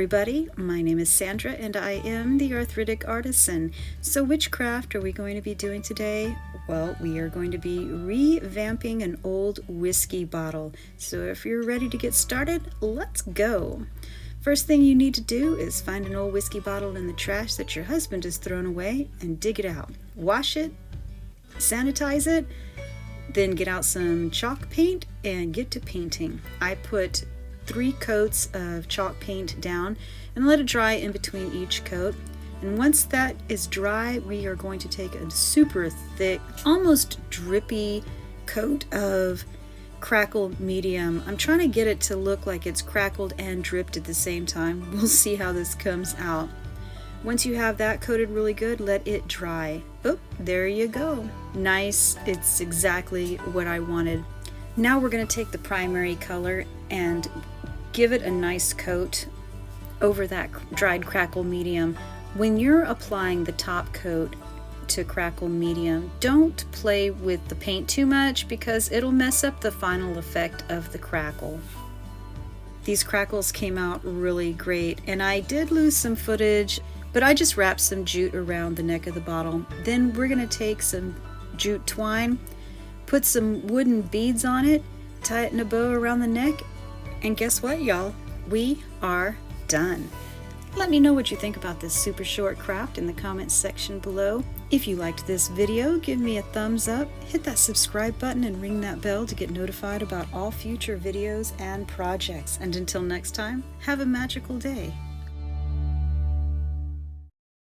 everybody, my name is Sandra and I am the Arthritic Artisan. So which craft are we going to be doing today? Well, we are going to be revamping an old whiskey bottle. So if you're ready to get started, let's go. First thing you need to do is find an old whiskey bottle in the trash that your husband has thrown away and dig it out. Wash it, sanitize it, then get out some chalk paint and get to painting. I put 3 coats of chalk paint down and let it dry in between each coat. And once that is dry, we are going to take a super thick, almost drippy coat of crackle medium. I'm trying to get it to look like it's crackled and dripped at the same time. We'll see how this comes out. Once you have that coated really good, let it dry. Oh, there you go. Nice. It's exactly what I wanted. Now we're going to take the primary color and give it a nice coat over that dried crackle medium. When you're applying the top coat to crackle medium, don't play with the paint too much because it'll mess up the final effect of the crackle. These crackles came out really great, and I did lose some footage, but I just wrapped some jute around the neck of the bottle. Then we're going to take some jute twine, put some wooden beads on it, tie it in a bow around the neck, and guess what, y'all? We are done. Let me know what you think about this super short craft in the comments section below. If you liked this video, give me a thumbs up, hit that subscribe button, and ring that bell to get notified about all future videos and projects. And until next time, have a magical day.